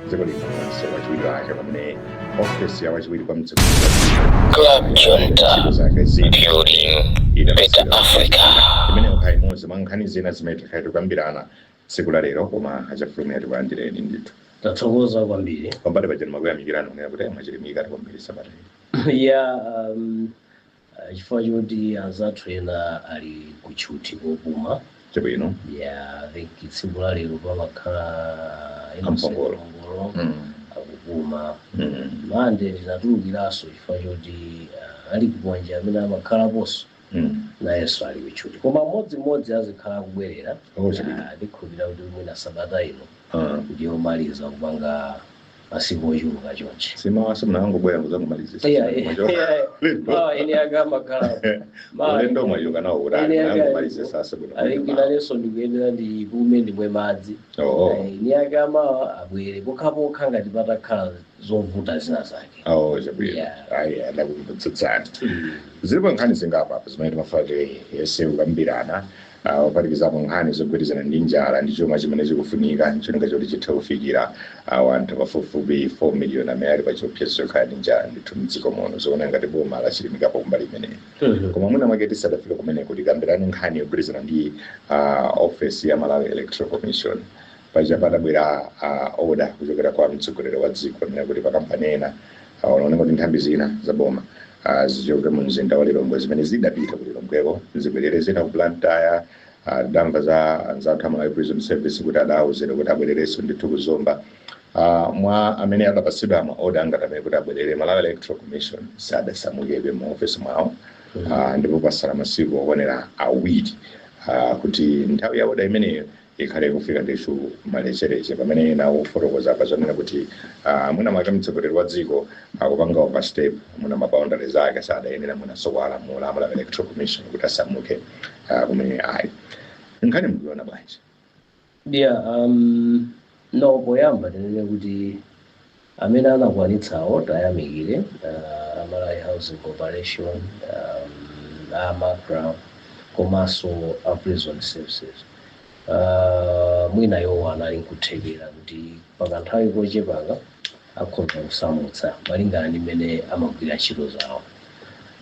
dziko lipansi wachiwiri wake pamene ofesi ya wachiwiri kwa Club Junta, zake zina building better Africa. imene okha imodzi mwa nkhani zina zimene tikhala tikukambirana tsiku la lero koma achafulumira tikulandireni ndithu tathokoza kwambiri pambali pachani makuyamikirana kunena kuti mwachilimikati kwambiri sabata ya chifukwa choti anzathu ena ali kuchuti kopuma chabwino ya I think tsiku la lero pamakhala Ampongolo. akupuma mande tinatulukiranso chifukwa choti ali kubwanja amene amakhalaponso nayenso ali kuchuti koma mmodzimmodzi azikhala kubwerera ndikhulupirira kuti mwina sabata ino ndiyomaliza kupanga masiku ochuluka chonchi simawase munangobwera muzangomalizisa ene akamakhala ulendo mwayoka nawo urani nangomalize sasa alingiranenso ndikuyendera ndipume ndimwe madzi ine akamawa abwere pokhapokha ngati patakhala zovuta zina zake chabwino ayi adakutsitsana zilipo nkhani zingapa zimene timafake yese kukambirana opatikizapo nkhani zogwirizana ndi njala ndi chuma chimene chikufunika ncholinga choti chithe kufikira anthu pafupifupi 4 million amene ali pachiopsezo chokhala ndi njala ndithu mdziko muno zoona ngati boma lachilimikapo kumbali imeneyi koma mwina mwake tisadafika kumeneko tikambirane nkhani yogwirizana ndi ofesi ya Malawi Electoral Commission paja padabwera order kuchokera kwa mtsogoleri wa dziko amene kuti pakampani ena unaoneka kuti nthambi zina za boma zichoke mu mzinda wa Lilongwe zimene zidapita ku Lilongweko zibwerere zina ku Blantyre ndamva za anzathu a Malawi Prison Service kuti adawuzira kuti abwererenso ndithu kuzomba mwa amene adapatsidwa ma order angatamene kuti abwerere Malawi Electoral Commission sadasamukebe mu office mwawo ndipo pasala masiku okwanira awiri kuti nthawi ya order imeneyo ikhale kufika ndithu malechereche pamene nawo fotokoza pazonena kuti mwina mwake mtsogoleri wa dziko akupanga overstep muna maboundaries ake sadayenera mwina sokwala mu Malawi Electoral Commission kuti asamuke kumene ayi nkhani mkuiona bwanji no poyamba tinene kuti amene anakwanitsawo tayamikire Malawi Housing Corporation AMACRA komanso a Prison Services mwina yowana ali nkuthekera kuti pakanthawi kochepaka akhoza kusamutsa malingana ndi mmene amagwira ntchito zawo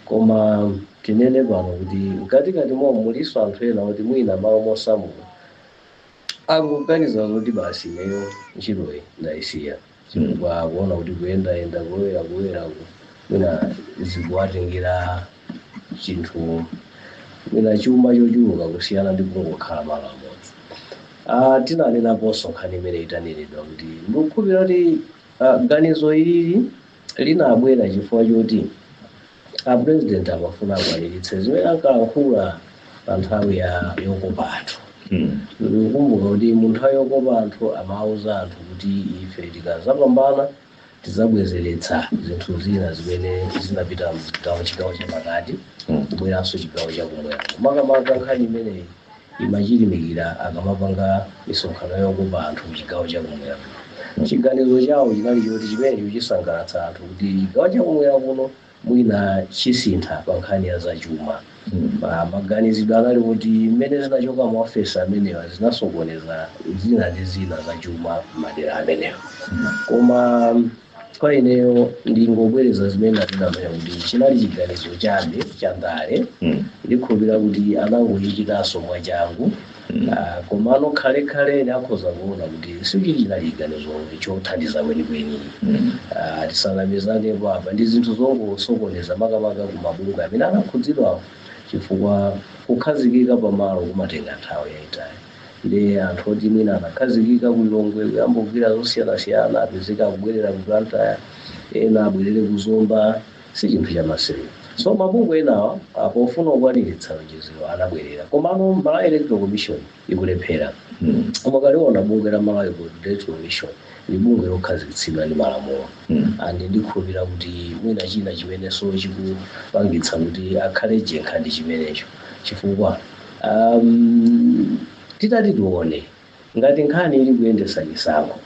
koma tinene pano kuti mkatikati momwe muliso anthu ena kuti mwina malo mosamuka akuganiza kuti basi ineyo ntchitoyi ndayisiya chifukwa kuona kuti kuyendayenda kulowera mwina zikuwatengera chinthu mwina chuma chochuluka kusiyana ndi kungokhala malo amodzi tinanenaponso nkhani imene itaniridwa kuti ndikukhulupirira kuti ganizo ilili linabwera chifukwa choti president amafuna akwaniritse zimene ankalankhula pa nthawi yokopa anthu ndikukumbuka kuti mu nthawi yokopa anthu amawuza anthu kuti ife tikazapambana tizabwezeretsa zinthu zina zimene zinapita chigawo chapakati kubweranso chigawo chakumwera makamaka nkhani imeneyi imachilimikira akamapanga misonkhano yokopa anthu mchigawo chakumwera chiganizo chawo chinali choti chimenecho chisangalatsa anthu kuti chigawo chakumwera kuno mwina chisintha pa nkhani ya zachuma maganizidwe anali kuti mmene zinachoka mu ofesi amenewa zinasokoneza zina ndi zina zachuma madera amenewa koma kwa ineyo ndingobwereza zimene atinamenya kuti chinali chiganizo chabe cha ndale ndikhulupirira kuti anangoyichitanso mwachangu komano khalekhale akhoza kuona kuti sichili chinali chiganizo chothandiza kwenikweni tisanamizane apa ndi zinthu zongosokoneza makamaka kumabungu amene anakhudzidwawo chifukwa kukhazikika pamalo kumatenga nthawi yayitali ndi anthu oti mwina anakhazikika ku Lilongwe kuyambogwira zosiyanasiyana apezeka kubwerera ku Blantyre ena abwerere kuzomba si chinthu chamasewera so mabungu enawa pofuna kukwaniritsa lonjezo anabwerera komano Malawi Electoral Commission ikulephera mukaliona bungwe la Malawi Electoral Commission ni bungwe lokhazikitsidwa ndi malamulo ndikhulupirira kuti mwina china chimenenso chikupangitsa kuti akhale jenkha ndi chimenecho chifukwa titati tione ngati nkhani ili kuyendesa chisankho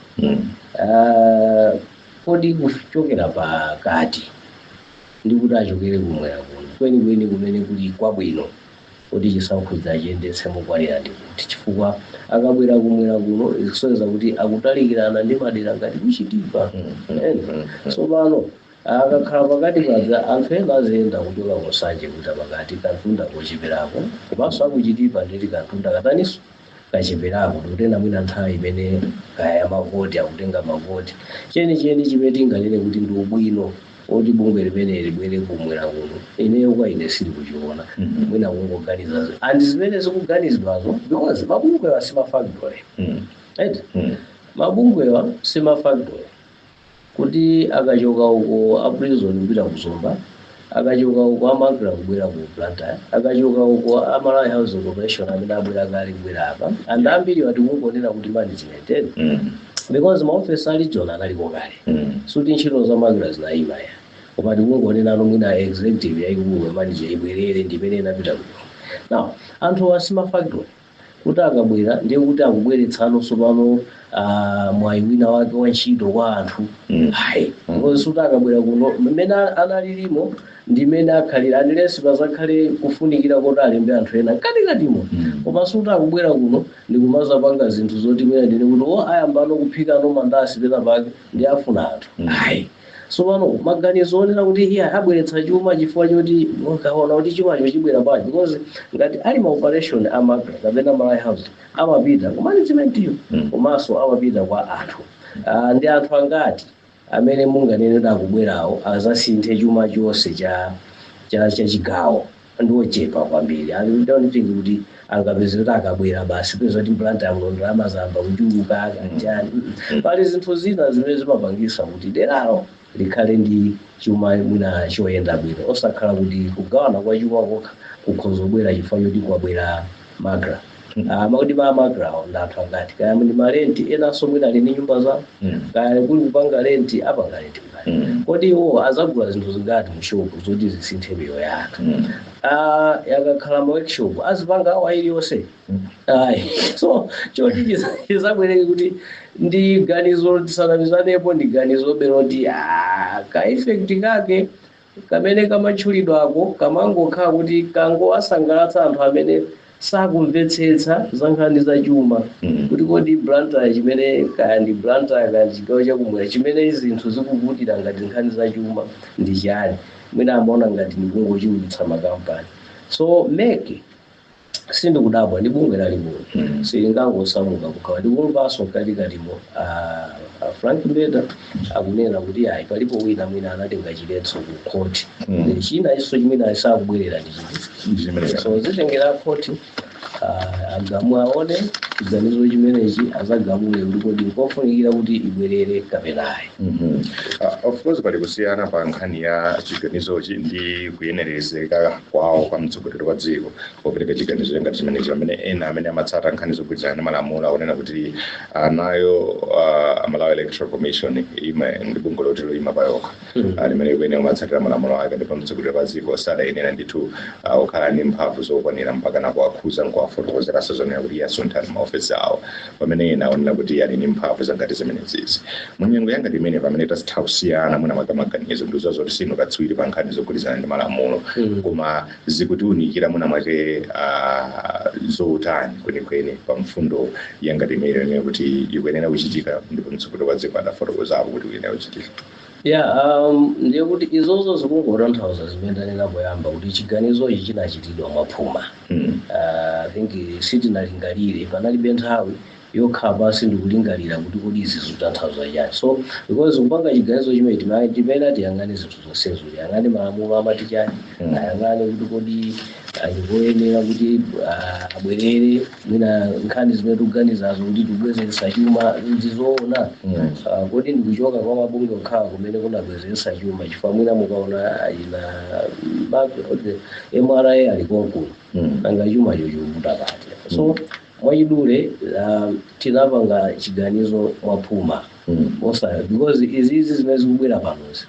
kodi kuchokera pakati ndi kuti achokere kumwera kuno kwenikweni kumene kuli kwabwino kuti chisankhuza chiyendetse mokwanira ndi kuti chifukwa akabwera kumwera kuno zikusonyeza kuti akutalikirana ndi madera ngati kuchitipa tsopano akakhala pakati padza anthu ena aziyenda kuchoka kusanje kuita pakati kantunda kocheperako komanso akuchitipa nditi kantunda kataniso kacheperako tikutena mwina nthawi imene kaya mavoti akutenga mavoti chenicheni chimene tinganene kuti ndi ubwino oti bungwe limene libwere kumwera kuno ineyo kwa ine sili kuchiona mwina kungoganiza andi zimene zikuganizidwazo because mabungwewa simafactory mabungwewa simafactory kuti akachoka uko aprison kupita kuzomba akachoka uko amagira kubwera ku Blantyre akachoka uko Malawi Housing Corporation amene abwera kale kubwera apa and ambiri wati kungonena kuti management because maofesi ali John analiko kale suti ntchito za magira zinayima ya kopati kungonena nomwina executive yaikulu manager ibwerere ndimene inapita kuno now anthu asima factory kuti akabwera ndiye kuti akubweretsano sopano mwayi wina wake wa ntchito kwa anthu hayi because kuti akabwera kuno mmene analilimo ndimene akhalira andilesi pazakhale kufunikira kuti alembe anthu ena katikatimo komanso kuti akubwera kuno ndikumazapanga zinthu zoti mwina ndine kuti ayambano kuphika mandasi pena pake ndi afuna anthu hayi sopano maganizo onena kuti iye abweretsa chuma chifukwa choti mukaona kuti chumacho chibwera pachi because ngati ali maoperation amagra kapena Malawi House amapita ku managementiyo komanso amapita kwa anthu ndi anthu angati amene munganene akubwerawo azasinthe chuma chonse cha chigawo ndiochepa kwambiri andionetenge kuti angapeze kuti akabwera basi kweza kuti Blantyre mlondo amazamba kuchuluka akanjani pali zinthu zina zimene zimapangisa kuti deralo likhale ndi chuma mwina choyenda bwino osakhala kuti kugawana kwa chuma kokha kukhoza kubwera chifukwa choti kwabwera magra makuti magra ndi anthu angati kaya ndi marenti enanso mwina ali ndi nyumba zawo kaya kuli kupanga renti apanga renti kodi iwo azagula zinthu zingati mushopu zoti zisinthe miyoyo ya anthu yakakhala ma workshop azipanga awo iliyonse so choti chizabwereke kuti ndi ganizo tisanamizanepo ndi ganizo beroti ka effect kake kamene kamatchulidwako kamangokhala kuti kangowasangalatsa anthu amene sakumvetsetsa za nkhani za chuma kuti kodi Blantyre chimene kaya ndi Blantyre kaya chigawo chakumwera chimene zinthu zikuvutira ngati nkhani za chuma ndi chani mwina amaona ngati ndikungochiulitsa makampani so meke sindikudabwa ndi bungwe lalibungu silingangosamuka kukhala ndikumvanso mkatikatimo Frank Mbeda akunena kuti ayi palipo wina mwina anatenga chiletso ku khoti china iso chimene asakubwerera ndi chimene so zitengera khoti agamu aone chiganizo chimenechi azagamule kuti kodi nkofunikira kuti ibwerere kapenayi of course pali kusiyana pa nkhani ya chiganizochi ndi kuyenerezeka kwawo kwa mtsogoleri wa dziko popereka chiganizo ngati chimenechi amene ena amene amatsata nkhani zogwirizana ndi malamulo akunena kuti anayo Malawi Electoral Commission ima ndi bungwe loti loyima pa yokha limene kuene kumatsatira malamulo ake ndipo mtsogoleri wa dziko sadayenera ndithu okhala ndi mphamvu zokwanira mpaka napo akhuza nkuwafotokozera sazonera kuti yasunthani maofesi awo pamene ena aonera kuti ali ndi mphamvu zangati zimenezi munyengo yangati imene pamene tasitha kusiyana mwina maganizo ndizo zoti sino katswiri pa nkhani zogwirizana ndi malamulo koma zikutiunikira mwina mwake zotani kwenikweni pa mfundo yangati imene kuti ikuyenera kuchitika ndipo mtsogoleri wa dziko adafotokozapo kuti ikuyenera kuchitika ndiye kuti izozo zikungotanthauza zimene ndanena poyamba kuti chiganizo ichi chinachitidwa mwaphuma I think sitinalingalire panalibe nthawi yokhala pasi ndikulingalira kuti kodi izi zikutanthauza chani so because kupanga chiganizo chimene timene tiyang'ane zinthu zonsezo tiyang'ane malamulo amati chani ayang'ane kuti kodi ndikoyenera kuti abwerere mwina nkhani zimene tikuganizazo kuti tikubwezeretsa chuma ndizoona kodi ndikuchoka kwa mabungwe okhala kumene kunabwezeretsa chuma chifukwa mwina mukaona ina MRA ali konkuno nanga chuma chochikuvuta pati so mwachidule tinapanga chiganizo mwaphuma osaya because izizi zimene zikubwera panozi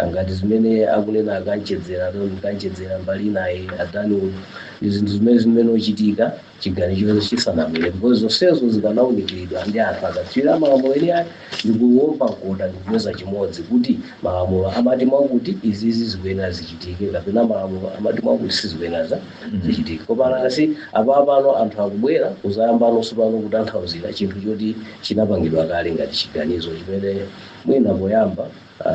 ngati zimene akunena akanchedzera mbali naye adani uyu izinthu zimene ochitika chiganizo chisanamire because zonsezo zikanawunikiridwa ndi anthu akatswira malamulo eni ake ndikuwomba koda ndikupeza chimodzi kuti malamulo amati mwakuti izizi zikuyenera zichitike kapena malamulo amati mwakuti sizikuyenera zichitike kopana asi apapano anthu akubwera kuzayambanonso pano kutanthauzira chinthu choti chinapangidwa kale ngati chiganizo chimene mwina poyamba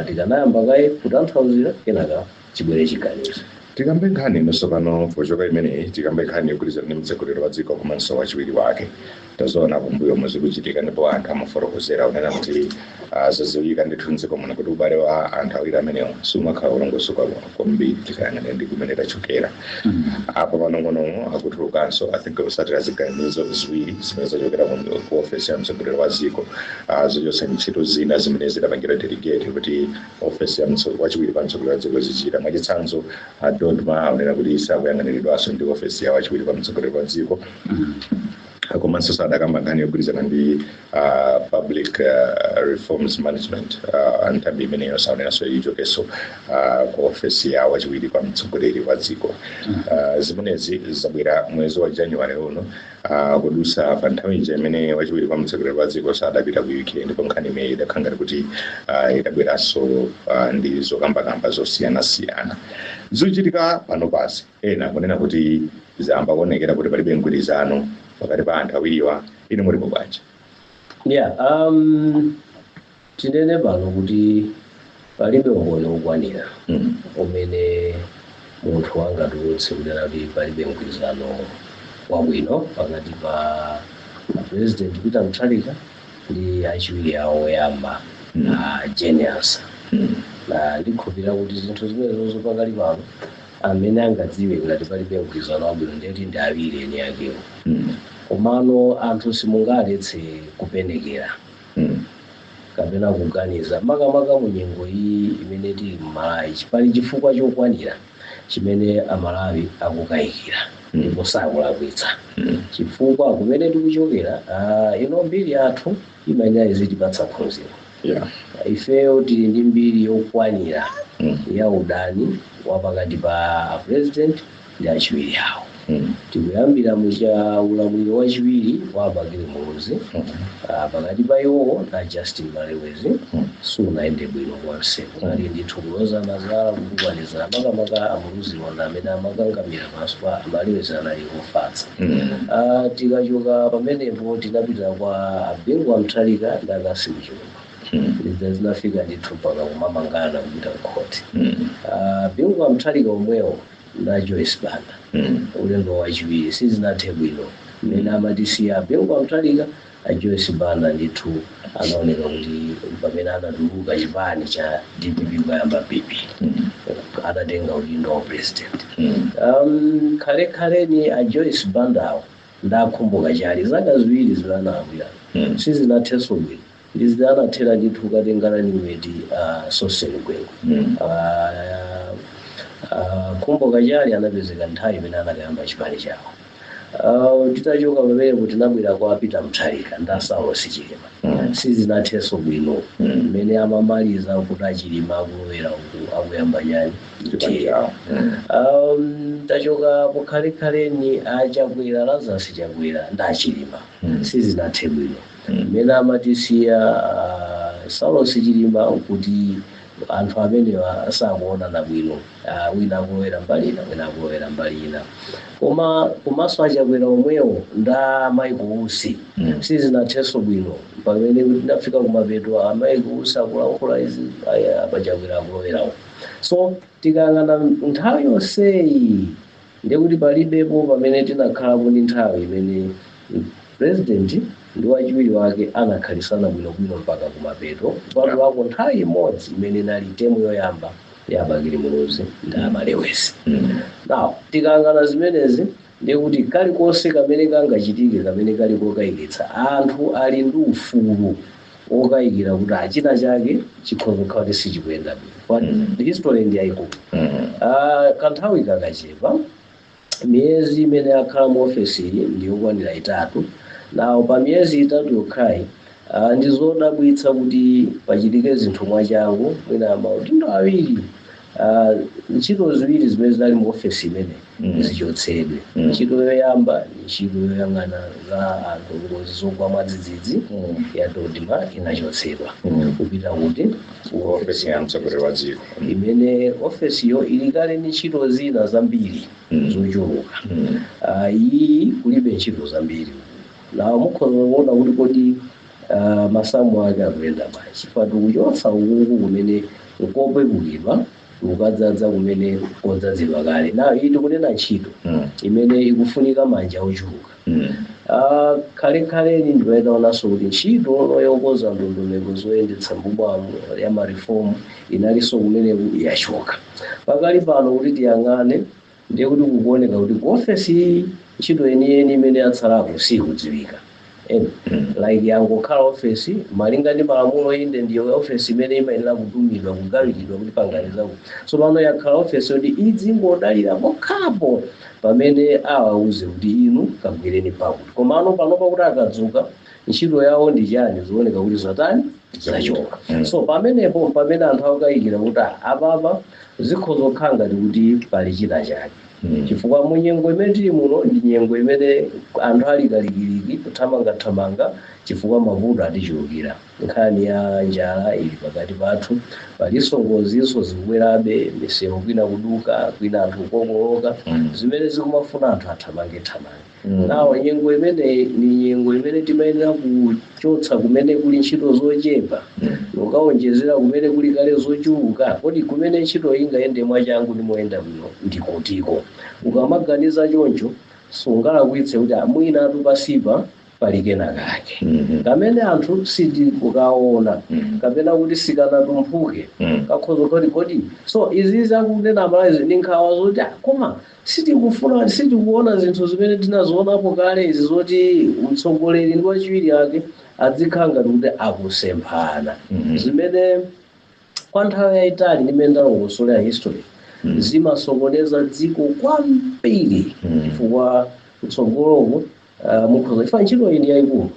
tikanayamba kaye kutanthauzira kenaka chibwere chiganizo. Tikambe nkhani inonso pano pochoka imeneyi tikambe nkhani yogwirizana ndi mtsogoleri wa dziko komanso wachiwiri wake tazoona kumbuyo muzikuchitika ndipo anthu amafotokozera unena kuti zaziwika ndithu mdziko muno kuti ubale wa anthu awiri amenewo sumakhala ulongosoka kwambiri tikayang'ana ndi kumene tachokera apo panong'onong'o akutulukanso I think kusatira ziganizo ziwiri zimene zachokera ku ofesi ya mtsogoleri wa dziko zochotsa ntchito zina zimene zidapangira delegate kuti ofesi ya wachiwiri pa mtsogoleri wa dziko zichita mwachitsanzo Dodma unena kuti sakuyang'aniridwanso ndi ofesi ya wachiwiri pa mtsogoleri wa dziko komanso sadakamba nkhani yogwirizana ndi public reforms management nthambi imeneyo saonenanso ichokenso ku ofesi ya wachiwiri pa mtsogoleri wa dziko zimenezi zabwera mwezi wa January uno kudusa pa nthawi ija imene wachiwiri pa mtsogoleri wa dziko sadapita ku UK ndipo nkhani imeneyi idakhala ngati kuti idabweranso ndi zokambakamba zosiyanasiyana zikuchitika pano pasi ena kunena kuti zamba kuonekera kuti palibe mgwirizano pakati pa anthu awiriwa ine mulipo bwanji? Tinene pano kuti palibe umboni wokwanira umene munthu angatulutse kunena kuti palibe mgwirizano wabwino pakati pa President Peter Mutharika ndi achiwiri awo oyamba Genius na ndikhulupirira kuti zinthu zimenezo pakali pano amene angadziwe ngati palibe mgwirizano wabwino ndeti ndi awiri eni akewo komano anthu simungaletse kupenekera kapena kuganiza makamaka mu nyengo iyi imene tili m'Malawi pali chifukwa chokwanira chimene amalawi akukayikira ndipo sakulakwitsa chifukwa kumene tikuchokera ino mbiri yathu imayenera izitipatsa phunziro ifeyo tili ndi mbiri yokwanira ya udani wapakati pa president ndi achiwiri awo tikuyambira mucha ulamuliro wachiwiri wa Abagile Muhoozi pakati pa iwowo na Justin Malewezi sunayende bwino konse ali ndithu kulozana zala kukwanizana makamaka Amuhoozi wona amene amakangamira maso pa Malewezi anali kufatsa tikachoka pamenepo tinapita kwa Bingu wa Mutharika ndi Kassim Chilumba zinafika ndithu mpaka kumamangana kupita mkhoti Bingu wa Mutharika omwewo na Joyce Banda ulendo wachiwiri sizinathe bwino mmene amatisiya Bingu wa Mutharika Joyce Banda ndithu anaoneka kuti pamene anatuluka chipani cha DPP kuyamba PP adatenga udindo wa president khalekhaleni Joyce Banda awo ndakhumbuka chali zaka ziwiri zilanawira sizinathenso bwino ndizidanathera ndithu katengana nimeti Soseni Gwengu kumbuka chali anapezeka nthawi imene anakayamba chipani chawo titachoka pamene kuti tinabwera kwa Peter Mutharika ndi Saulo Chilima sizinathenso bwino mmene amamaliza kuti Achilima akulowera akuyamba chani tachoka pokhalekhaleni achakwera Lazarus Chakwera ndi Achilima sizinathe bwino mmene amatisiya Saulo Chilima kuti anthu amenewa sakuonana bwino wina akulowera mbali ina wina akulowera mbali ina koma komanso Achakwera omwewo nda Michael Usi sizinathenso bwino pamene tinafika kumapeto Michael Usi akulankhula izi Achakwera akulowerawo so tikayang'ana nthawi yonseyi ndikuti palibepo pamene tinakhalapo ndi nthawi imene president ndi wachiwiri wake anakhalisana bwinobwino mpaka kumapeto patu wako nthawi imodzi imene inali temu yoyamba ya Abagile Muhoozi ndi Malewezi now tikayang'ana zimenezi ndikuti kalikonse kamene kangachitike kamene kali kokayikitsa anthu ali ndi ufulu okayikira kuti achina chake chikhoza kukhala kuti sichikuyenda bwino history ndi yayikulu kanthawi kakachepa miyezi imene akhala mu ofesi iyi ndiyokwanira 3 nawo pa miyezi 3 yokhayi ndizodabwitsa kuti pachitike zinthu mwachangu mwina maudindo awiri ntchito ziwiri zimene zinali mu ofesi imene zichotsedwe. Ntchito yoyamba ni ntchito yoyang'ana za anthu ngozi zogwa mwadzidzidzi ya Dodma inachotsedwa kupita kuti ofesi ya mtsogoleri wa dziko imene ofesiyo ili kale ni ntchito zina zambiri zochuluka. Iyi kulibe ntchito zambiri nawo mukhoza kuona kuti kodi masamu ake akuyenda bwanji chifukwa tikuchotsa ukuku kumene nkopepukidwa ukadzadza kumene kodzadzidwa kale. Nayo iyi tikunena ntchito imene ikufunika manja ochuluka. Kale ndimaonaso kuti ntchito yokonza ndondomeko zoyendetsa mbubwamo ya marifomu inalinso kumene yachoka. Pakali pano kuti tiyang'ane ndiye kuti kukuoneka kuti ku ofesi ntchito yeniyeni imene yatsalako sikudziwika. Like yangokhala ofesi malinga ndi malamulo inde ndiyo ofesi imene imayenera kutumidwa kugawiridwa kuti panganizaku. So pano yakhala ofesi yoti idzingodalira pokhapo pamene awauze kuti inu kagwireni pakuti. Komano panopa kuti akadzuka ntchito yawo ndi chani zioneka kuti zatani zachoka. So pamenepo pamene anthu akayikira kuti apapa zikhoza kukhala ngati kuti pali china chake. Chifukwa mu nyengo imene tili muno ndi nyengo imene anthu ali kalikiliki kuthamangathamanga chifukwa mavuto atichulukira. Nkhani ya njala ili pakati pathu, palinso ngozinso zikubwerabe, misewu kwina kuduka, kwina anthu kukokoloka, zimene zikumafuna anthu athamange. Nawo nyengo imene ni nyengo imene timayenera kuchotsa kumene kuli ntchito zochepa nokawonjezera kumene kuli kale zochuluka. Kodi kumene ntchito ingayende mwachangu ndi moyenda bwino ndikutiko. Ukamaganiza choncho sungalakwitse kuti mwina atupasipa pali kena kake kamene anthu sitikukaona kapena kuti sikanatumphuke kakhoza kuti kodi. So izi zakunena malazi ndi nkhawa zoti koma sitikuona zinthu zimene tinazionapo kale izi zoti mtsogoleri ndi wachiwiri ake adzikhala ngati kuti akusemphana zimene kwa nthawi yayitali ndimene ndalongosolera history zimasokoneza dziko kwambiri chifukwa kutsogoloko mukhoza ifa ntchito iyi ndi yayikulu.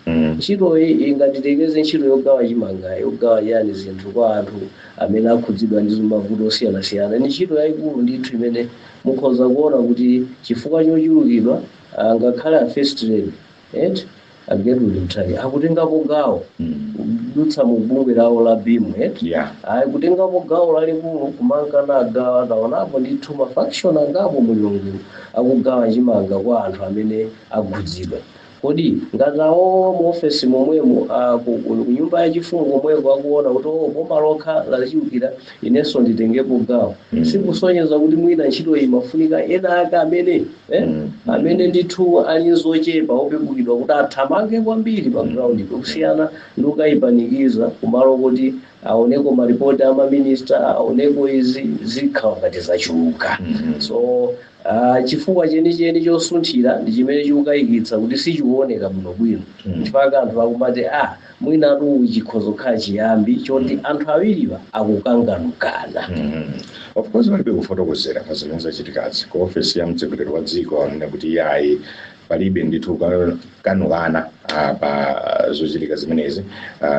Ntchito iyi ingatitekeze ntchito yogawa chimanga yogawa yani zinthu kwa anthu amene akhudzidwa ndi mavuto osiyanasiyana ni ntchito yayikulu ndithu imene mukhoza kuona kuti chifukwa chochulukidwa ngakhale a first lady Gertrude Mutharika akutengapo gawo kudutsa mu bungwe lawo la BIM kutengapo gawo lalikulu kumanga agawa ndaonapo ndithu mafaction angapo mulungu akugawa chimanga kwa anthu amene akhudzidwa. Kodi ngatawo mu ofesi momwemo ku nyumba yachifumu komweko akuona kuti boma lokha lachiukira inenso nditengepo gawo. Sikusonyeza kuti mwina ntchito iyi mafunika ena ake amene ndithu ali zochepa opepukidwa kuti athamange kwambiri pa ground kusiyana ndi ukayipanikiza kumalo kuti aoneko maripoti amaminista aoneko izi zikhala ngati zachuluka. So chifukwa chenicheni chosunthira ndi chimene chikukayikitsa kuti sichioneka bwinobwino chifukwa anthu akumati mwina chikhoza kukhala chiyambi choti anthu awiriwa akukanganukana. Of course palibe kufotokozera pa zimene zachitikazi ku ofesi ya mtsogoleri wa dziko anena kuti yayi palibe ndithu kanukana pa zochitika zimenezi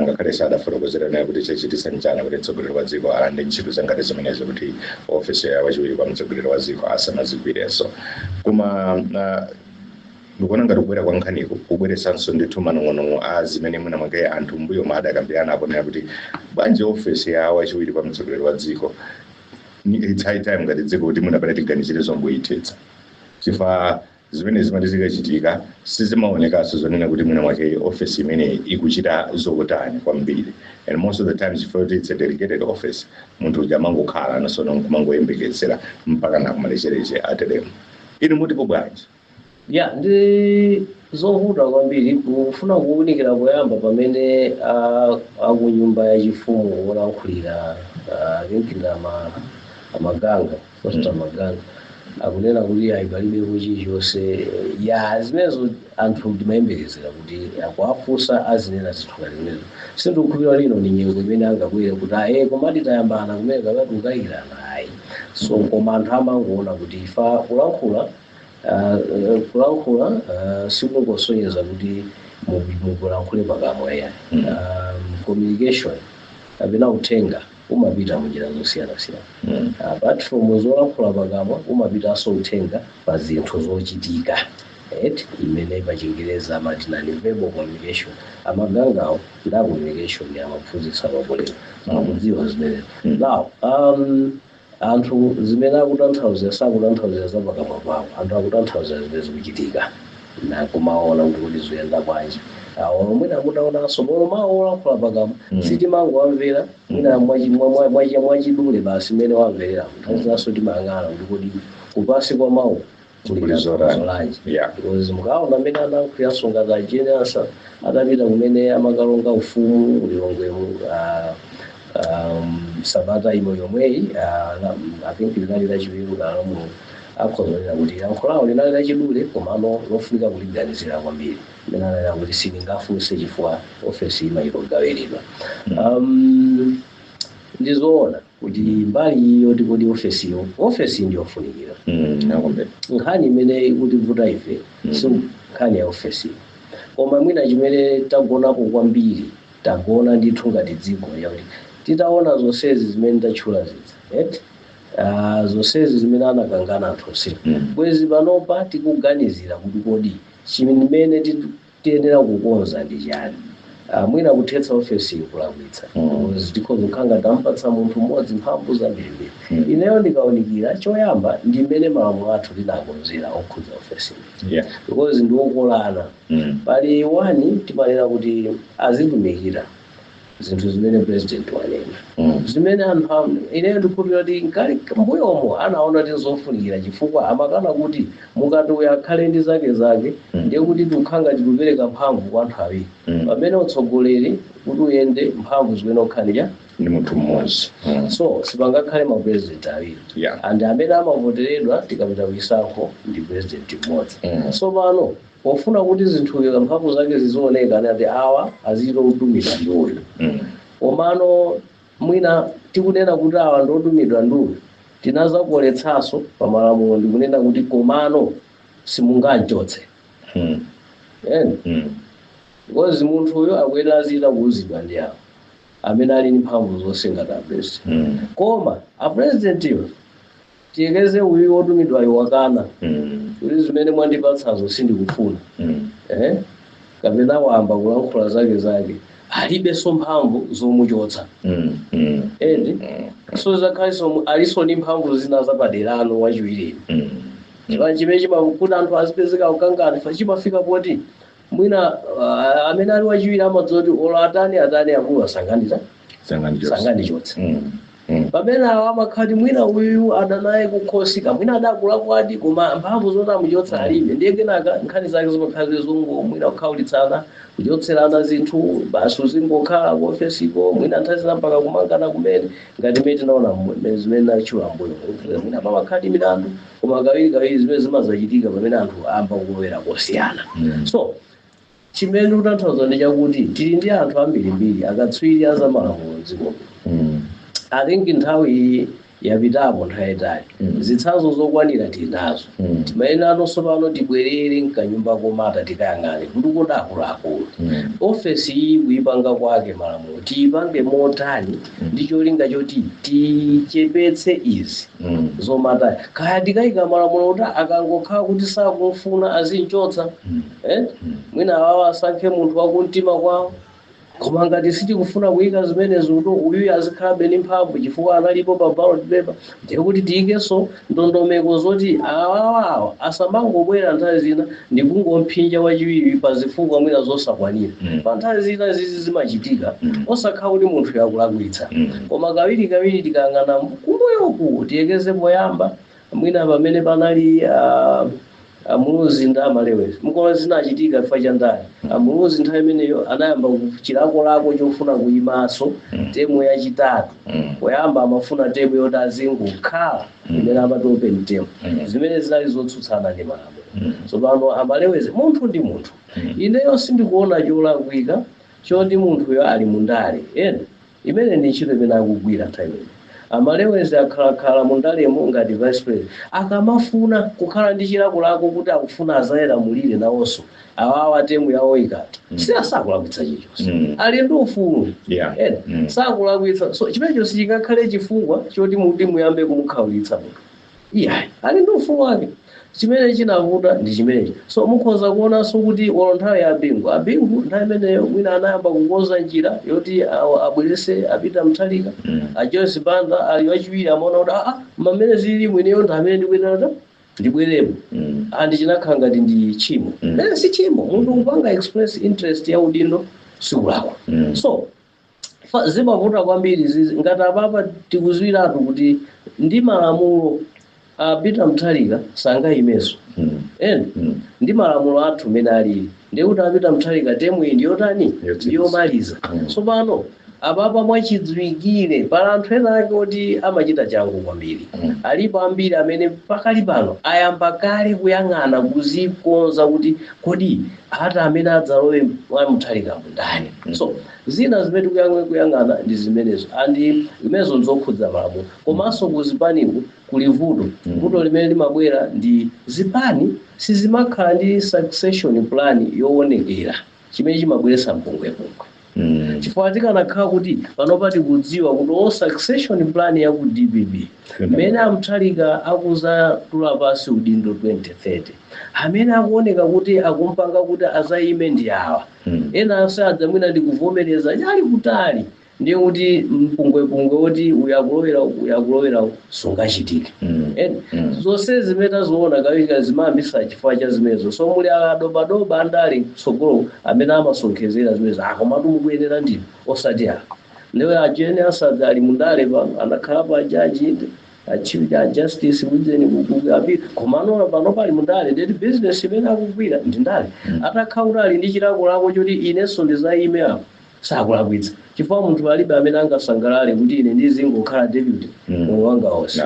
ngakhale sadafotokozera naye kuti chachitisa njani kuti mtsogoleri wa dziko alande ntchito zangati zimenezi kuti ofesi ya wachiwiri kwa mtsogoleri wa dziko asanazigwirenso. Koma ndikuona ngati kubwera kwa nkhaniku kubweresanso ndithu manong'onong'o a zimene mwina mwake anthu mbuyo mada akambirana aponera kuti bwanji ofesi ya wachiwiri kwa mtsogoleri wa dziko it's high time ngati dziko kuti mwina pale tiganizire zomboyithetsa chifukwa zimene zimati zikachitika sizimaonekanso zonena kuti mwina mwake office imene ikuchita zokotani kwambiri. And most of the times you feel it's a delegated office munthu uja mangokhala nasono kumangoyembekezera mpaka nakumalechereche ateremo. Inu mutipo bwanji? Ndi zovuta kwambiri kufuna kuwunikira poyamba pamene akunyumba yachifumu olankhulira linkira amaganga Foster Maganga akunena kuti palibe chilichonse zimenezo anthu ndimayembekezera kuti akuafunsa azinena zinthu ngati zimenezo. Sindikukhulupirira lino ni nyengo imene angabwere kuti komati tayambana kumene kapati ukayirana so koma anthu amangoona kuti ifa kulankhula sikungosonyeza kuti mukulankhule magambo aya communication kapena uthenga umapita munjira zosiyana-siyana platform zolankhula magambo umapitanso uthenga pa zinthu zochitika imene pachingereza amati non-verbal communication amagangawo nda communication amaphunzitsa mabolero akudziwa zimene now anthu zimene akutanthauzira sakutanthauzira za pakamwa pawo anthu akutanthauzira zimene zikuchitika nakumaona kuti kodi zikuyenda bwanji mwina mudaonanso molo mawu olankhula pakamwa sitimangowamvera mwina mwachidule basi mmene wamverera nthazinanso timayang'ana kuti kodi kupasi kwa mawu kulizolanji because mukaona mmene anankhuliranso ngati ajenasa atapita kumene amakalonga ufumu ulilongwemu sabata imo yomweyi I think linali lachiwiri kudalamu akhozolera kuti yankho lawo linali lachidule komano lofunika kuliganizira kwambiri mmene ananena kuti silingafunse chifukwa ofesi imayilogawiridwa ndizoona kuti mbali iyo tikoti ofesi ndiyofunikira nkhani imene ikutivuta ife si nkhani ya ofesi koma mwina chimene tagonapo kwambiri tagona ndithu ngati dziko yakuti titaona zonsezi zimene tatchula zizi zonsezi zimene anakangana anthu onse bwezi panopa tikuganizira kuti kodi chimene tiyenera kukonza ndi chani mwina kuthetsa ofesi kulakwitsa tikhozokhanga tampatsa munthu mmodzi mphamvu zambirimbiri ineyo ndikaunikira choyamba ndi mmene malamulo athu tinakonzera okhudza ofesi because ndiokolana pali wani timanena kuti azitumikira zinthu zimene president wanena zimene anthu ineyo ndikhulupirira kuti nkali mbuyomo anaona tizofunikira chifukwa amakana kuti mukati uyo akhale ndi zake ndiye kuti tikhanga tikupereka mphamvu kwa anthu awiri pamene utsogoleri kuti uyende mphamvu zimene okhanira ndi munthu mmodzi so sipangakhale mapresident awiri and amene amavoteredwa tikapita kuchisankho ndi president mmodzi so pano pofuna kuti zinthuyo mphamvu zake zizioneka nati awa azito kutumidwa ndi uyu komano mwina tikunena kuti awa ndotumidwa ndi uyu tinazakuoletsanso pa malamulo ndikunena kuti komano simungamchotse because munthuyo akuyenera azita kuuzidwa ndi awo amene ali ndi mphamvu zonse ngati apresident koma apresidentiyo tiyekeze uyu wotumidwayo wakana kuti zimene mwandipatsazo sindikufuna kapena wamba kulankhula zake alibenso mphamvu zomuchotsa so zakhaliso aliso ndi mphamvu zina zapaderano wachiwireni chimene chimakuti anthu azipezeka kukangana chimafika poti mwina amene ali wachiwiri amadzoti olo atani akulu asangandichotse pamene awo amakhati mwina uyu adanaye kukhosi mwina adakulakwadi koma mphamvu zoti amuchotsa alibe ndiye kenaka nkhani zake zimakhala mwina kukhaulitsana kuchotserana zinthu basi zingokhala ku ofesiko mwina nthazina mpaka kumangana kumene ngati mmene tinaona zimene nachula mbuyo mwina pamakhati milandu koma kawiri zimene zimazachitika pamene anthu amba kulowera kosiyana so chimene tikutanthauza ndi chakuti tili ndi anthu ambirimbiri akatswiri azamalamulo mdzikomo I think nthawi yapitapo nthawi yayitali zitsanzo zokwanira tili nazo timayenera nonso pano tibwerere mkanyumba komata tikayang'ane kuti kodi akuluakulu ofesi iyi kuyipanga kwake malamulo tiyipange motani ndi cholinga choti tichepetse izi zomata kaya tikayika malamulo kuti akangokhala kuti sakufuna azinchotsa mwina awawa asankhe munthu wakumtima kwawo koma ngati sitikufuna kuyika zimenezo kuti uyu azikhalabe ndi mphamvu chifukwa analipo pa ballot paper ndiye kuti tiyikenso ndondomeko zoti awawa asamangobwera nthawi zina ndi kungomphinja wachiwiri pa zifukwa mwina zosakwanira pa nthawi zina zizi zimachitika osakhala kuti munthu yakulakwitsa koma kawiri tikayang'ana kumbuyoku tiyekeze poyamba mwina pamene panali Muluzi nda Malewezi mukona zinachitika chifukwa cha ndani Muluzi nthawi imeneyo anayamba chilako chofuna kuyimaso temu yachitatu poyamba amafuna temu yoti azingokhala imene amati open temu zimene zinali zotsutsana ndi malamulo so pano Amalewezi munthu ndi munthu ineyo sindikuona cholakwika choti munthuyo ali mundale imene ndi ntchito imene akugwira nthawi imeneyo Amalewezi akhalakhala mundalemo ngati vice president akamafuna kukhala ndi chilakolako kuti akufuna azalamulire nawonso awawa temu yawo ikati sakulakwitsa chilichonse ali ndi ufulu sakulakwitsa so chimenecho sichingakhale chifukwa choti muti muyambe kumukhaulitsa munthu iyayi ali ndi ufulu wake chimene chinavuta ndi chimenechi so mukhoza kuonanso kuti nthawi ya abingu nthawi imeneyo mwina anayamba kukonza njira yoti abwerese apita Mutharika a Joyce Banda ali wachiwiri amaona kuti mamene zili mweneyo nthawi amene ndikuyenda ndibweremo andi chinakhala ngati ndi chimo si chimo munthu kupanga express interest ya udindo sikulakwa so zimavuta kwambiri zizi ngati apapa tikuziwiratu kuti ndi malamulo apita Mutharika sangayimenso ndi malamulo athu mene alili ndikuti apita Mutharika temu iyi ndiyotani ndiyomaliza tsopano apapa mwachidziwikire pala anthu ena ake oti amachita changu kwambiri alipo ambiri amene pakali pano ayamba kale kuyang'ana kuzikonza kuti kodi ata amene adzalowe mwa Mutharika ndani so zina zimene tikuyang'ana ndi zimenezo andi zimenezo nzokhudza malamulo komanso kuzipaniku kuli vuto limene limabwera ndi zipani sizimakhala ndi succession plan yoonekera chimene chimabweretsa mpungwepungwe chifukwa tikanakhala kuti panopa tikudziwa kuti succession plan ya ku DBB mmene Mutharika akuzatula pasi udindo 2030 amene akuoneka kuti akumpanga kuti azayime ndi awa ena asadza mwina ndikuvomereza ali kutali ndiye kuti mpungwepungwe woti uyakulowera sungachitike zonse zimene taziona kawika zimayambisa chifukwa cha zimenezo so muli adobadoba andali tsogolo amene amasonkhezera zimenezo komatu mukuyenera ndinu osati ako ndiwe ajene asadza ali mundale pano anakhala pa jaji achieved justice within kugabi komano pano pali mundale ndi business imene akugwira ndi ndale atakhaula ali ndi chilakolako choti inenso ndizayime apo sakulakwitsa chifukwa munthu alibe amene angasangalale kuti ine ndizingokhala deputy wanga wonse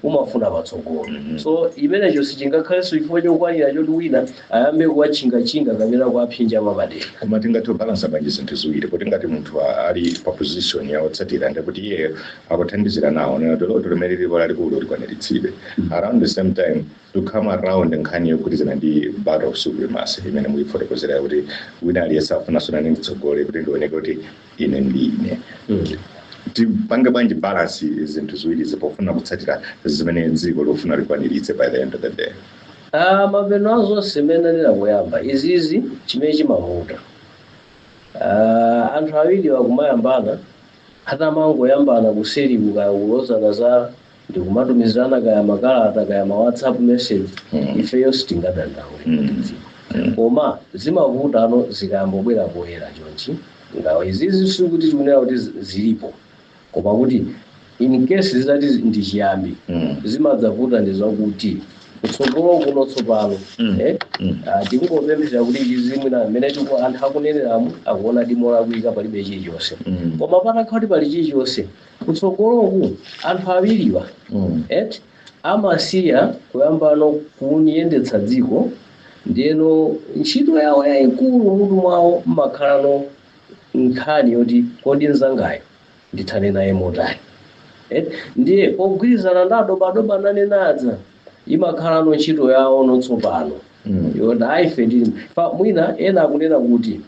umafuna patsogolo so imenecho sichingakhalenso chifukwa chokwanira choti wina ayambe kuwachinga kapena kuwaphinja mapadera koma tingati ubalansa bwanji zinthu ziwiri kuti ngati munthu ali pa position ya otsatira ndikuti iye akuthandizira nawo naloto limene lilipo lalikulu likwaniritsidwe around the same time to come around nkhani yokhudzana ndi battle of supremacy imene muyifotokozera kuti wina aliyense afunanso nane nditsogole kuti ndioneke kuti ine ndine tipange bwanji balance zinthu ziwiri zipofuna kutsatira zimene dziko lofuna likwaniritse by the end of the day mapeno azonse mene ndinakuyamba izizi chimene chimavuta anthu awiri akumayambana atamangoyambana kuseribuka kulozana za ndikumatumizirana kaya makalata kaya ma WhatsApp message ifeyo sitingadandaule koma zimavuta ano zikayambobwera poyera chonchi ngawo izizi sikuti tikunena kuti zilipo koma kuti in case zitati ndi chiyambi zimadzavuta ndi zakuti kutsogolo kuno tsopano tikungopemphera kuti chizimwina amene anthu akuneneramu akuona dimolakwika palibe chilichonse koma patakhala kuti pali chilichonse kutsogoloku anthu awiriwa amasiya kuyambano kuniyendetsa dziko ndiyeno ntchito yawo yayikulu mutu mwawo mmakhalano nkhani yoti kodi nzangayo ndithane naye motani ndiye pogwirizana ndi adobadoba nanenadza imakhalano ntchito yawo notsopano yona aife ndini mwina ena akunena kuti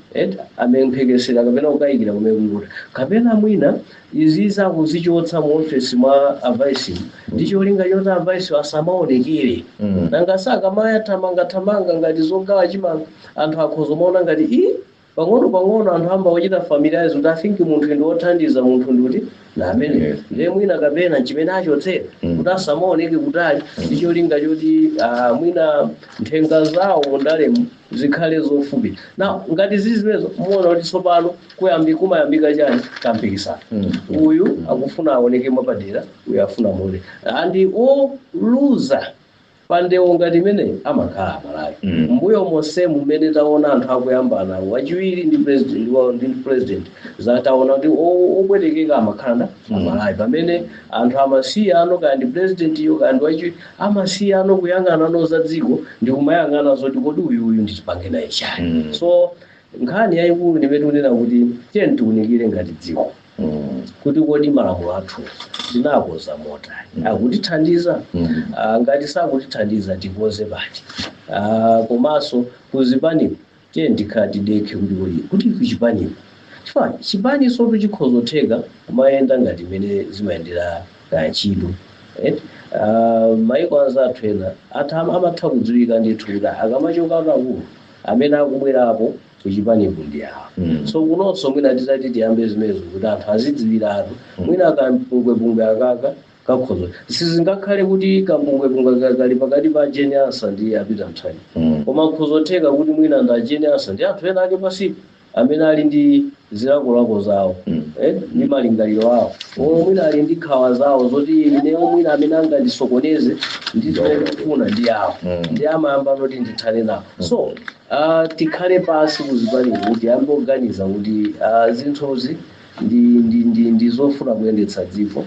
amemphekesera kapena kukayikira kumekuti kapena mwina izizi akuzichotsa mu ofesi mwa avaisi ndicholinga choti avaisi asamaonekere nanga sakamayathamangathamanga ngati zogawa chimanga anthu akhozomaona ngati pang'ono anthu amba ochita familiarize kuti afinki munthu ndi wothandiza munthu ndi na amene ndiye mwina kapena chimene achotsera kuti asamaoneke kutali ndicholinga choti mwina nthenga zawo ndalemu zikhale zofupi na ngati zizimezo muona kuti tsopano kumayambika chani kampikisano uyu akufuna aoneke mwapadera uyu afuna mole andi oluza pandewo ngati imene amakhala Malawi mbuyo monse mumene taona anthu akuyambana wachiwiri ndi president zataona kuti obwetekeka amakhala Malawi pamene anthu amasiya ano kaya ndi president iyo kaya ndi wachiwiri amasiya ano kuyang'ana no za dziko ndi kumayang'ana zoti kodi uyu ndichipange naye chani so nkhani yayikulu ndimene tikunena kuti tiye tiunikire ngati dziko kuti kodi malamulo athu tinakoza motani, akutithandiza ngati sakutithandiza tikoze pati, komanso kuzipanipo tiye ndikhati dekhe kuti kuchipanipo chipaniso tuchikhozotheka kumayenda ngati mene zimayendera ntchito. Maiko anzathu ena amatha kudziwika ndithu kuti akamachoka akulu amene akubwerapo kuchipanipo ndi awa. So kunonso mwina titati tiyambe zimenezo kuti anthu azidziwiratu, mwina kampungwepungwe akaka kakhozo sizingakhale kuti kampungwepungwe kali pakati pa Jeniasa ndi Peter Mthani, koma kukhozotheka kuti mwina ndi Jeniasa ndi anthu ena ake pasipo amene ali ndi zilakolako zawo ndi malingaliro awo, omwe mwina ali ndi nkhawa zawo zoti ineyo mwina amene angandisokoneze ndizifuna ndi awo ndi amayamba noti ndithane nawo. So tikhale pasi kuzipani kuti ambe kuganiza kuti zinthuzi ndi zofuna kuyendetsa dziko,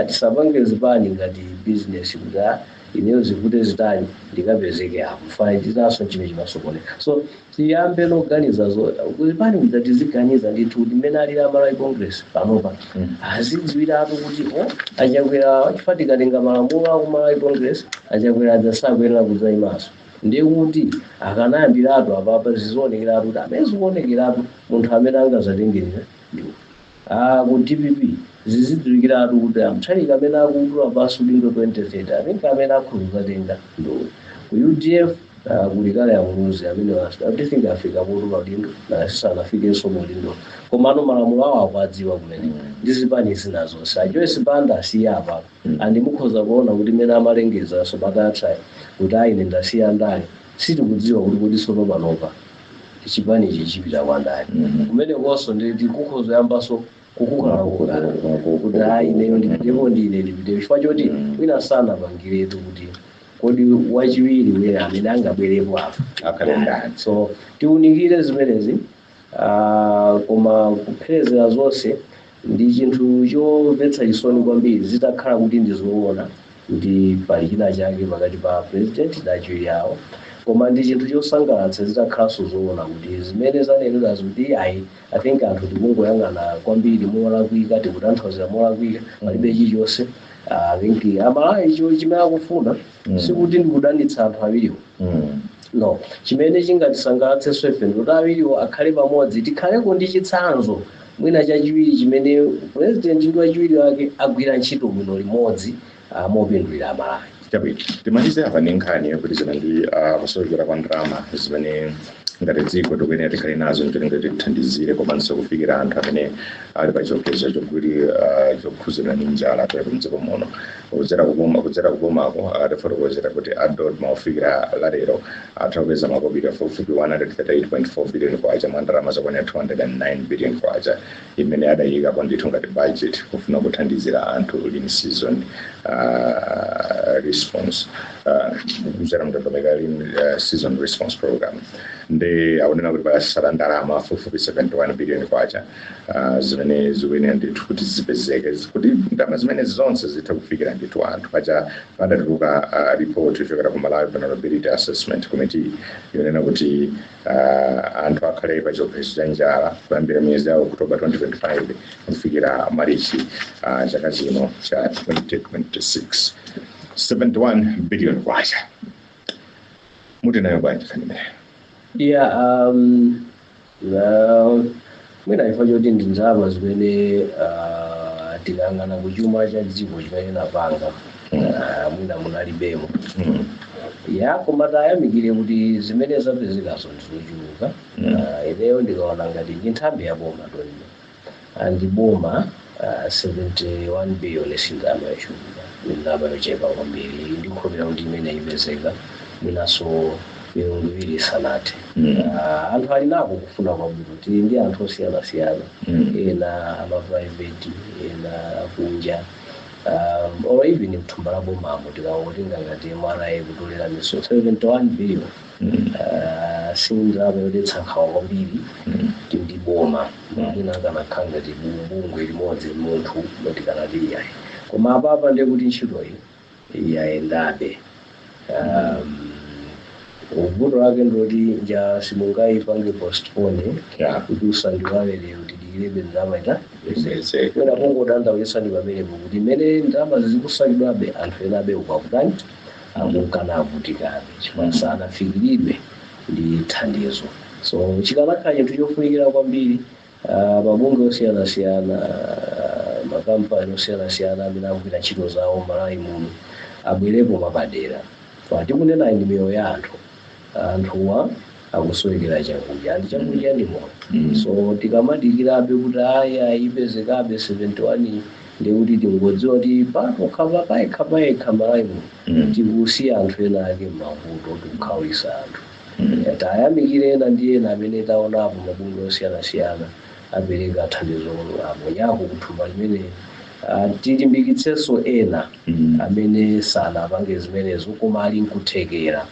tisapange zipani ngati business kuti ineyo zivute zitani ndikapezeke apo fine tinaso chimene chimasokoneka. So tiyambe noganiza zipani kuti tiziganiza ndithu kuti mmene alili Malawi Congress panopa azidziwiratu kuti achakwera chifukwa tikatenga malamulo aku Malawi Congress achakwera adzasakwera kudzayimaso, ndiye kuti akanayambiratu apapa zizionekeratu kuti amene zikuonekeratu munthu amene angazatengerera ndiwo ku DPP zizidziwikiratu kuti Mthani amene akudula pasu lindo 2030 amene amene akhuzatenga ndo ku UDF kuli kale amuluzi amene think afika kudula lindo na sanafikenso mu lindo, komano malamulo awo akwadziwa kumene ndi zipani zina zonse ajoyce banda asiya apa andi mukhoza kuona kuti mene amalengeza so batatha kuti ine ndasiya ndani sitikudziwa kuti kodi sono panopa chipani chichipita kwa ndani kumene konso ndi kukhoza yambaso kukukhala kuti ineyo ndipitepo ndine ndipite chifukwa choti wina sana pangiretu kuti kodi wachiwiri wina amene angabwerepo apo akhale ndani. So tiunikire zimenezi, koma kupherezera zonse ndi chinthu chomvetsa chisoni kwambiri zitakhala kuti ndizoona kuti pali china chake pakati pa president ndi achiwiri awo, koma ndi chinthu chosangalatsa zitakhalanso zoona kuti zimene zanenerazo kuti I think anthu tikungoyang'ana kwambiri molakwika, tikutanthauzira molakwika palibe chilichonse. I think Amalawi chimene akufuna sikuti ndikudanitsa anthu awiriwo, no, chimene chingatisangalatsenso ife kuti awiriwo akhale pamodzi, tikhaleko ndi chitsanzo mwina chachiwiri chimene president ndi wachiwiri wake agwira ntchito bwino limodzi mopindulira Amalawi. Timalize apa ndi nkhani yakuti zina ndi kusowekera kwa ndalama zimene ngati dziko tikuyenera tikhale nazo ngati tithandizire komanso kufikira anthu amene ali pa chiopsezo chokhuzidwa ndi njala toyepo mdziko muno. Kudzera kubomako tifotokozera kuti adot maofikira lalero atha kupeza makobiri pafupifupi 138.4 billion kwacha mwa ndalama zokwanira 209 billion kwacha imene adayikapo ndithu ngati budget kufuna kuthandizira anthu in season response kudzera mndondomeko season response program. Ndi akunena kuti pasala ndalama pafupifupi 71 billion kwacha zimene zikuyenera ndithu kuti zipezeke kuti ndalama zimene zonse zitha kufikira ndithu anthu. Pacha padatuluka report yochokera ku Malawi Vulnerability Assessment Committee yonena kuti anthu akhale pa chiopsezo cha njala kuyambira miyezi ya October 2025 kufikira Marichi chaka chino cha 2026. 71 billion kwacha. Muti nayo bwanji kanime? Yeah, mwina ifa choti ndi ndalama zimene tikang'ana kuchuma cha dziko chimene napanga mwina munalibemo. Koma tayamikire kuti zimene zapezekazo ndizochuluka. Ineyo ndikaona ngati ndi nthambi ya boma tonino ndi boma 71 billion sindalama yochuluka, ndalama yochepa kwambiri, ndikhulupirira kuti imene ipezeka mwinaso milungu ibiri sanathe. Anthu ali nako kufuna kwabwino kuti ndi anthu osiyanasiyana, ena amaprivate, ena akunja, or even mthumba la bomamo tikawotenga ngati MRA kutolera miso 71 billion sindalama yodetsa nkhawa kwambiri ndi boma mwina akanakhala ngati bungwe limodzi munthu motikanati yayi, koma apapa ndiye kuti ntchitoyi yayendabe. Uvuto wake ndoti nja simungayipange postpone kuti usandiwalere kuti ndilebe ndalama ita Ipezeke. kwena kungodandaulitsa ndi pamenepo kuti imene ndalama zikusakidwabe anthu ena abe ukwakutani akukana avutikabe chifukwa sanafikiridwe ndi thandizo. So chikanakhala chinthu chofunikira kwambiri mabungwe osiyanasiyana makampani osiyanasiyana amene akugwira ntchito zawo Malawi muno abwerepo mapadera tikunena ndi miyoyo ya anthuwa akusowekera chakudya ndi chakudya ndi moyo. So tikamadikirabe kuti aya ipezekabe 71 ndikuti tingodziwa kuti patokhala payekha Malawi muno tikusiya anthu ena ake m'mavuto tikukhawisa anthu. Tayamikire ena ndi ena amene taonapo mabungwe osiyanasiyana apereka thandizo abonyako kuthupa limene tilimbikitsenso ena amene sanapange zimenezo koma ali nkuthekera.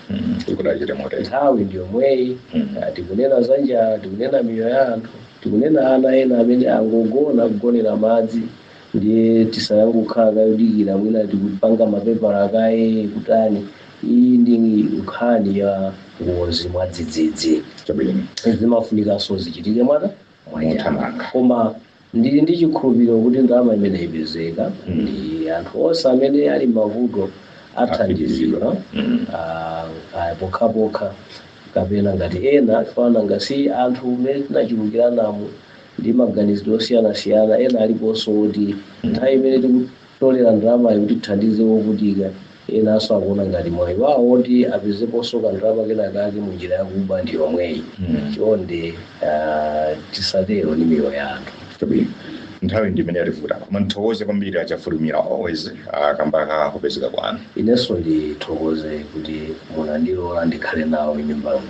Nthawi ndiyomweyi tikunena za njala, tikunena miyoyo ya anthu, tikunena ana ena amene angogona kugonera madzi ndiye tisayangokhala kayodikira mwina tikupanga mapepala akaye kutani. Iyi ndi nkhani ya ngozi mwadzidzidzi zimafunikanso zichitike mwathamanga. Koma ndili ndi chikhulupiriro kuti ndalama imene ipezeka ndi anthu onse amene ali mavuto athandizidwa pokhapokha kapena ngati ena fana ngasi anthu umene tinachulukiranamo ndi maganizidwe osiyanasiyana ena aliponso kuti nthawi imene tikutolera ndalamayo kuti tithandize wovutika enanso akuona ngati mwayi wawo kuti apezeponso kandalama kenakake munjira yakuba ndi yomweyi. Chonde tisatero ndi miyoyo ya anthu. Nthawi ndi imene yativuta koma nthokoze kwambiri achafulumira always kamba kupezeka kwanu. Inenso ndithokoze kuti munandilola ndikhale nawo m'nyumbamu.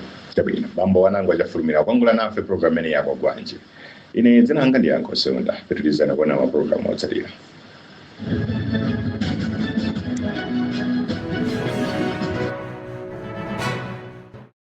Bambo wanangu achafulumira kwangula nafe program imene yako bwanji. Ine dzina langa ndi Yankho Seunda. Petulizana kuona ma program otsatira.